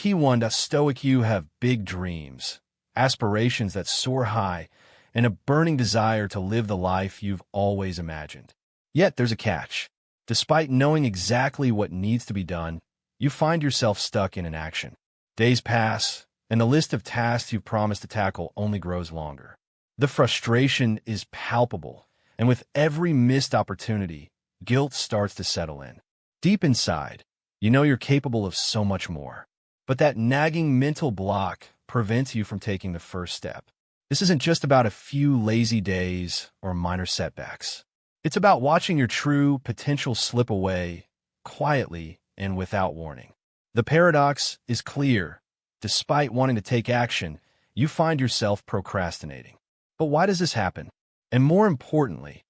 key one, a Stoic you have big dreams, aspirations that soar high, and a burning desire to live the life you've always imagined. Yet there's a catch. Despite knowing exactly what needs to be done, you find yourself stuck in inaction. Days pass, and the list of tasks you've promised to tackle only grows longer. The frustration is palpable, and with every missed opportunity, guilt starts to settle in. Deep inside, you know you're capable of so much more. But that nagging mental block prevents you from taking the first step. This isn't just about a few lazy days or minor setbacks. It's about watching your true potential slip away quietly and without warning. The paradox is clear. Despite wanting to take action, you find yourself procrastinating. But why does this happen? And more importantly,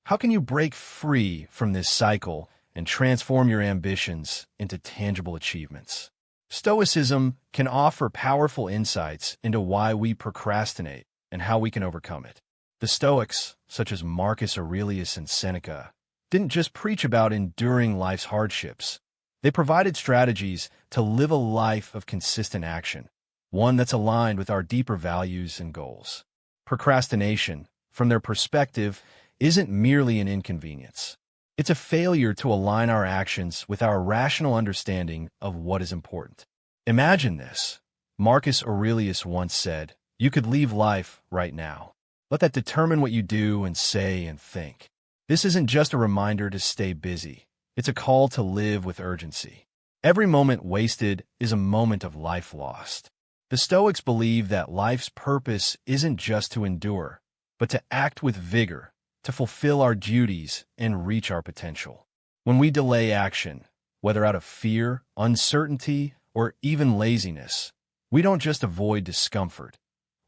how can you break free from this cycle and transform your ambitions into tangible achievements? Stoicism can offer powerful insights into why we procrastinate and how we can overcome it. The Stoics, such as Marcus Aurelius and Seneca, didn't just preach about enduring life's hardships. They provided strategies to live a life of consistent action, one that's aligned with our deeper values and goals. Procrastination, from their perspective, isn't merely an inconvenience. It's a failure to align our actions with our rational understanding of what is important. Imagine this. Marcus Aurelius once said, "You could leave life right now. Let that determine what you do and say and think." This isn't just a reminder to stay busy. It's a call to live with urgency. Every moment wasted is a moment of life lost. The Stoics believe that life's purpose isn't just to endure, but to act with vigor, to fulfill our duties and reach our potential. When we delay action, whether out of fear, uncertainty, or even laziness, we don't just avoid discomfort.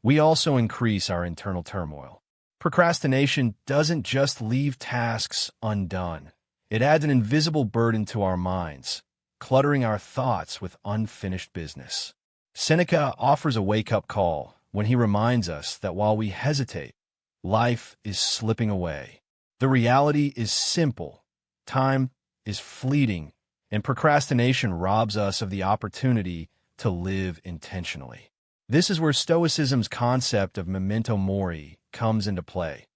We also increase our internal turmoil. Procrastination doesn't just leave tasks undone. It adds an invisible burden to our minds, cluttering our thoughts with unfinished business. Seneca offers a wake-up call when he reminds us that while we hesitate, life is slipping away. The reality is simple. Time is fleeting, and procrastination robs us of the opportunity to live intentionally. This is where Stoicism's concept of memento mori comes into play,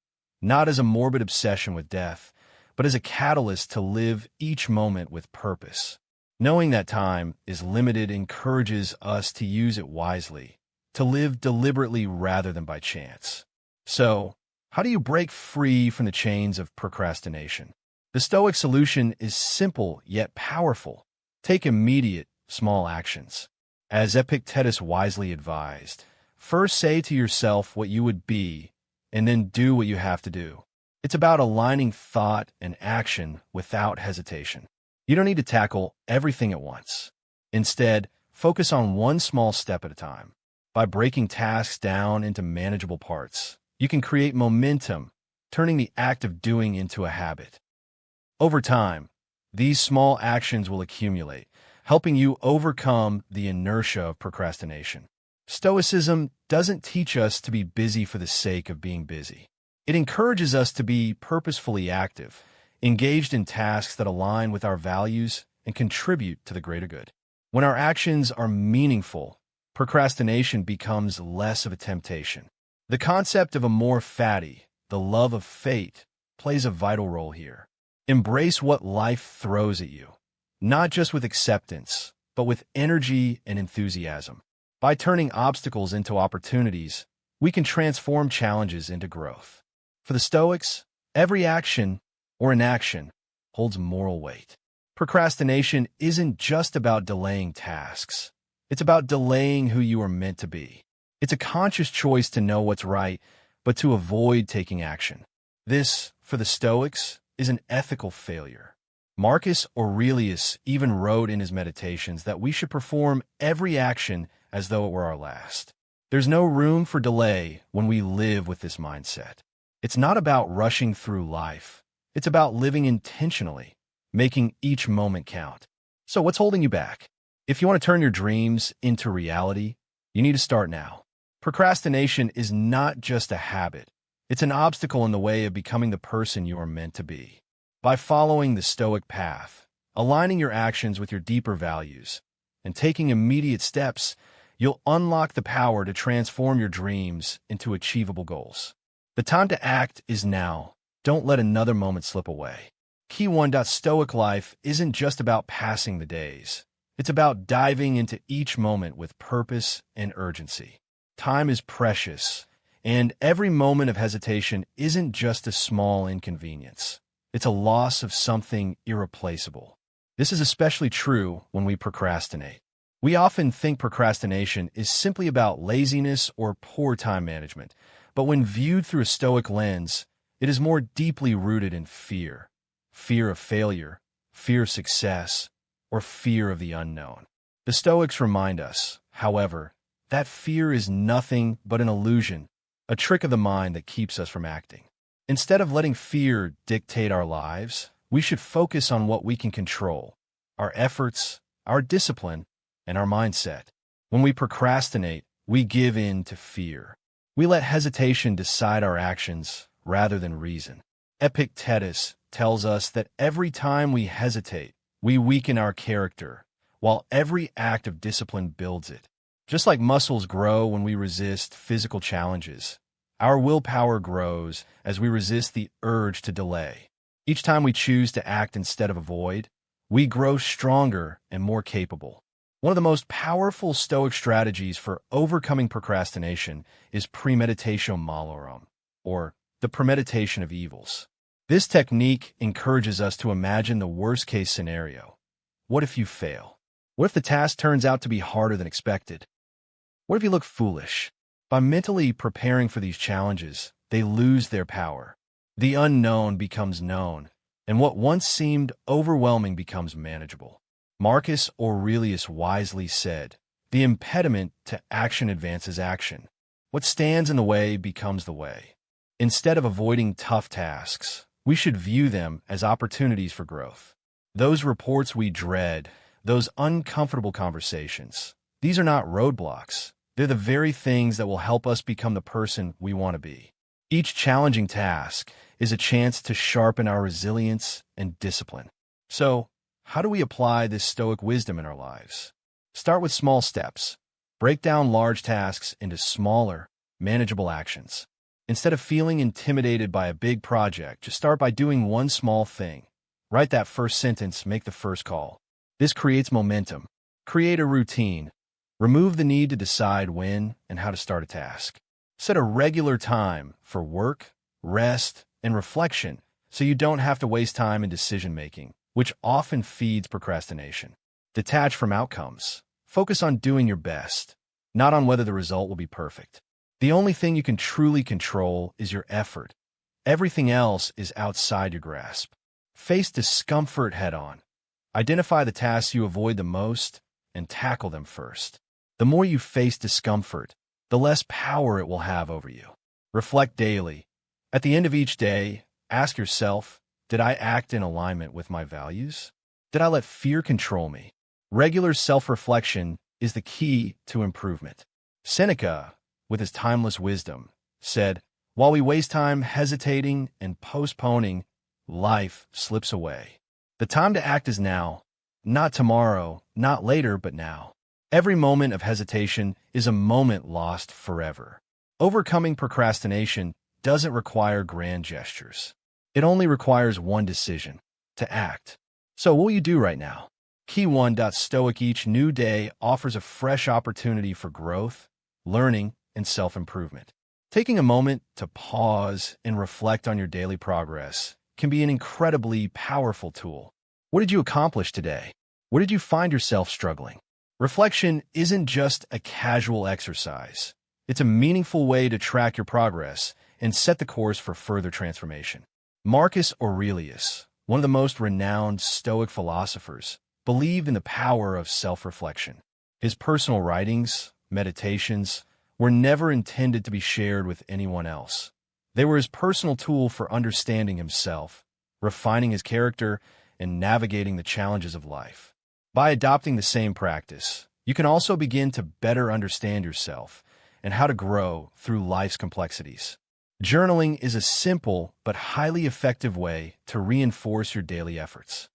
not as a morbid obsession with death, but as a catalyst to live each moment with purpose. Knowing that time is limited encourages us to use it wisely, to live deliberately rather than by chance. So, how do you break free from the chains of procrastination? The Stoic solution is simple yet powerful. Take immediate, small actions. As Epictetus wisely advised, first say to yourself what you would be, and then do what you have to do. It's about aligning thought and action without hesitation. You don't need to tackle everything at once. Instead, focus on one small step at a time. By breaking tasks down into manageable parts, you can create momentum, turning the act of doing into a habit. Over time, these small actions will accumulate, helping you overcome the inertia of procrastination. Stoicism doesn't teach us to be busy for the sake of being busy. It encourages us to be purposefully active, engaged in tasks that align with our values and contribute to the greater good. When our actions are meaningful, procrastination becomes less of a temptation. The concept of amor fati, the love of fate, plays a vital role here. Embrace what life throws at you, not just with acceptance, but with energy and enthusiasm. By turning obstacles into opportunities, we can transform challenges into growth. For the Stoics, every action or inaction holds moral weight. Procrastination isn't just about delaying tasks. It's about delaying who you are meant to be. It's a conscious choice to know what's right, but to avoid taking action. This, for the Stoics, is an ethical failure. Marcus Aurelius even wrote in his meditations that we should perform every action as though it were our last. There's no room for delay when we live with this mindset. It's not about rushing through life. It's about living intentionally, making each moment count. So what's holding you back? If you want to turn your dreams into reality, you need to start now. Procrastination is not just a habit. It's an obstacle in the way of becoming the person you are meant to be. By following the Stoic path, aligning your actions with your deeper values, and taking immediate steps, you'll unlock the power to transform your dreams into achievable goals. The time to act is now. Don't let another moment slip away. Key 1. Stoic life isn't just about passing the days. It's about diving into each moment with purpose and urgency. Time is precious, and every moment of hesitation isn't just a small inconvenience. It's a loss of something irreplaceable. This is especially true when we procrastinate. We often think procrastination is simply about laziness or poor time management, but when viewed through a Stoic lens, it is more deeply rooted in fear. Fear of failure, fear of success, or fear of the unknown. The Stoics remind us, however, that fear is nothing but an illusion, a trick of the mind that keeps us from acting. Instead of letting fear dictate our lives, we should focus on what we can control: our efforts, our discipline, and our mindset. When we procrastinate, we give in to fear. We let hesitation decide our actions rather than reason. Epictetus tells us that every time we hesitate, we weaken our character, while every act of discipline builds it. Just like muscles grow when we resist physical challenges, our willpower grows as we resist the urge to delay. Each time we choose to act instead of avoid, we grow stronger and more capable. One of the most powerful Stoic strategies for overcoming procrastination is premeditatio malorum, or the premeditation of evils. This technique encourages us to imagine the worst-case scenario. What if you fail? What if the task turns out to be harder than expected? What if you look foolish? By mentally preparing for these challenges, they lose their power. The unknown becomes known, and what once seemed overwhelming becomes manageable. Marcus Aurelius wisely said, "The impediment to action advances action. What stands in the way becomes the way." Instead of avoiding tough tasks, we should view them as opportunities for growth. Those reports we dread, those uncomfortable conversations, these are not roadblocks. They're the very things that will help us become the person we want to be. Each challenging task is a chance to sharpen our resilience and discipline. So, how do we apply this Stoic wisdom in our lives? Start with small steps. Break down large tasks into smaller, manageable actions. Instead of feeling intimidated by a big project, just start by doing one small thing. Write that first sentence, make the first call. This creates momentum. Create a routine. Remove the need to decide when and how to start a task. Set a regular time for work, rest, and reflection so you don't have to waste time in decision-making, which often feeds procrastination. Detach from outcomes. Focus on doing your best, not on whether the result will be perfect. The only thing you can truly control is your effort. Everything else is outside your grasp. Face discomfort head-on. Identify the tasks you avoid the most and tackle them first. The more you face discomfort, the less power it will have over you. Reflect daily. At the end of each day, ask yourself, did I act in alignment with my values? Did I let fear control me? Regular self-reflection is the key to improvement. Seneca, with his timeless wisdom, said, "While we waste time hesitating and postponing, life slips away." The time to act is now, not tomorrow, not later, but now. Every moment of hesitation is a moment lost forever. Overcoming procrastination doesn't require grand gestures. It only requires one decision: to act. So what will you do right now? Key 1. Stoic each new day offers a fresh opportunity for growth, learning, and self-improvement. Taking a moment to pause and reflect on your daily progress can be an incredibly powerful tool. What did you accomplish today? Where did you find yourself struggling? Reflection isn't just a casual exercise. It's a meaningful way to track your progress and set the course for further transformation. Marcus Aurelius, one of the most renowned Stoic philosophers, believed in the power of self-reflection. His personal writings, meditations, were never intended to be shared with anyone else. They were his personal tool for understanding himself, refining his character, and navigating the challenges of life. By adopting the same practice, you can also begin to better understand yourself and how to grow through life's complexities. Journaling is a simple but highly effective way to reinforce your daily efforts.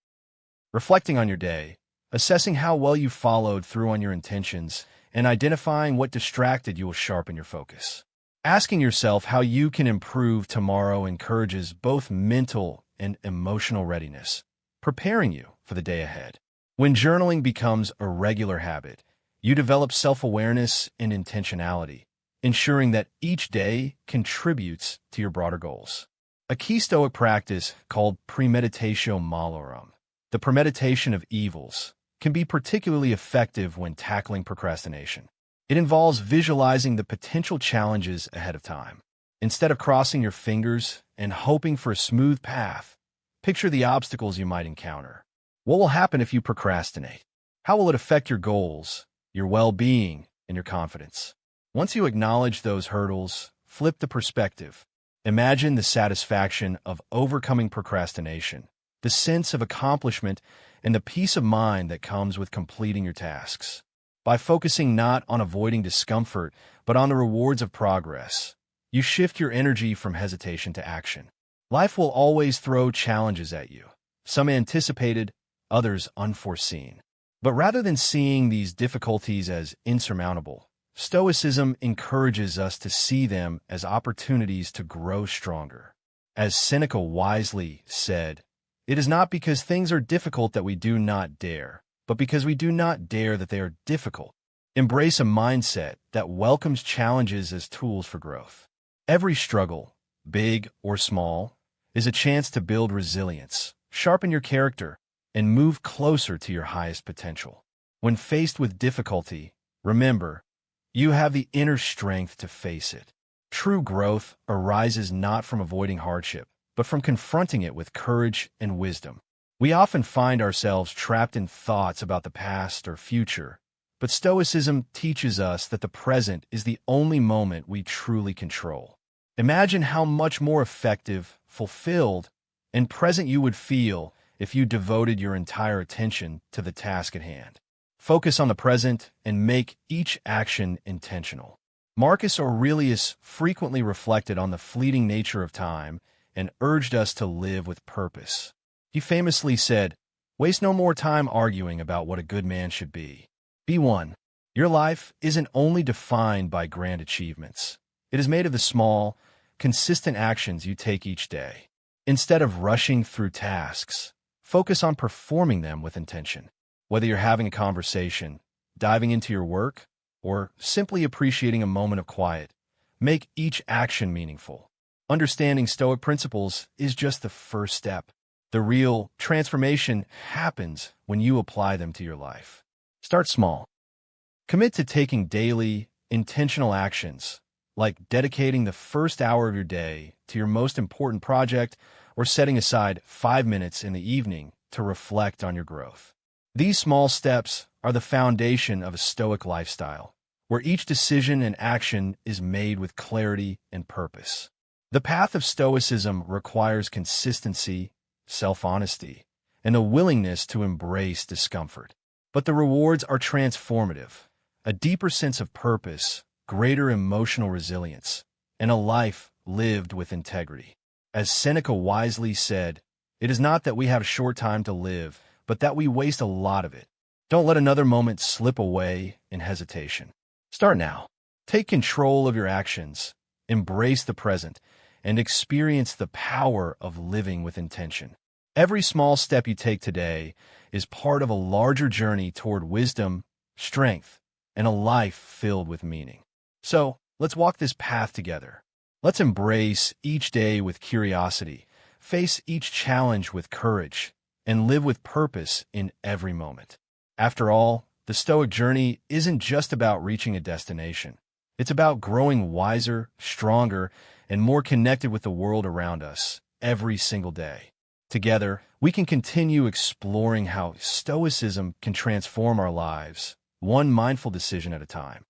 Reflecting on your day, assessing how well you followed through on your intentions, and identifying what distracted you will sharpen your focus. Asking yourself how you can improve tomorrow encourages both mental and emotional readiness, preparing you for the day ahead. When journaling becomes a regular habit, you develop self-awareness and intentionality, ensuring that each day contributes to your broader goals. A key Stoic practice called premeditatio malorum, the premeditation of evils, can be particularly effective when tackling procrastination. It involves visualizing the potential challenges ahead of time. Instead of crossing your fingers and hoping for a smooth path, picture the obstacles you might encounter. What will happen if you procrastinate? How will it affect your goals, your well-being, and your confidence? Once you acknowledge those hurdles, flip the perspective. Imagine the satisfaction of overcoming procrastination, the sense of accomplishment, and the peace of mind that comes with completing your tasks. By focusing not on avoiding discomfort, but on the rewards of progress, you shift your energy from hesitation to action. Life will always throw challenges at you, some anticipated, others unforeseen. But rather than seeing these difficulties as insurmountable, Stoicism encourages us to see them as opportunities to grow stronger. As Seneca wisely said, "It is not because things are difficult that we do not dare, but because we do not dare that they are difficult." Embrace a mindset that welcomes challenges as tools for growth. Every struggle, big or small, is a chance to build resilience, sharpen your character, and move closer to your highest potential. When faced with difficulty, remember, you have the inner strength to face it. True growth arises not from avoiding hardship, but from confronting it with courage and wisdom. We often find ourselves trapped in thoughts about the past or future, but Stoicism teaches us that the present is the only moment we truly control. Imagine how much more effective, fulfilled, and present you would feel if you devoted your entire attention to the task at hand. Focus on the present and make each action intentional. Marcus Aurelius frequently reflected on the fleeting nature of time and urged us to live with purpose. He famously said, "Waste no more time arguing about what a good man should be. Be one." Your life isn't only defined by grand achievements. It is made of the small, consistent actions you take each day. Instead of rushing through tasks, focus on performing them with intention. Whether you're having a conversation, diving into your work, or simply appreciating a moment of quiet, make each action meaningful. Understanding Stoic principles is just the first step. The real transformation happens when you apply them to your life. Start small. Commit to taking daily, intentional actions, like dedicating the first hour of your day to your most important project or setting aside 5 minutes in the evening to reflect on your growth. These small steps are the foundation of a Stoic lifestyle, where each decision and action is made with clarity and purpose. The path of Stoicism requires consistency, self-honesty, and a willingness to embrace discomfort. But the rewards are transformative: a deeper sense of purpose, greater emotional resilience, and a life lived with integrity. As Seneca wisely said, "It is not that we have a short time to live, but that we waste a lot of it." Don't let another moment slip away in hesitation. Start now. Take control of your actions, embrace the present, and experience the power of living with intention. Every small step you take today is part of a larger journey toward wisdom, strength, and a life filled with meaning. So, let's walk this path together. Let's embrace each day with curiosity, face each challenge with courage, and live with purpose in every moment. After all, the Stoic journey isn't just about reaching a destination. It's about growing wiser, stronger, and more connected with the world around us every single day. Together, we can continue exploring how Stoicism can transform our lives, one mindful decision at a time.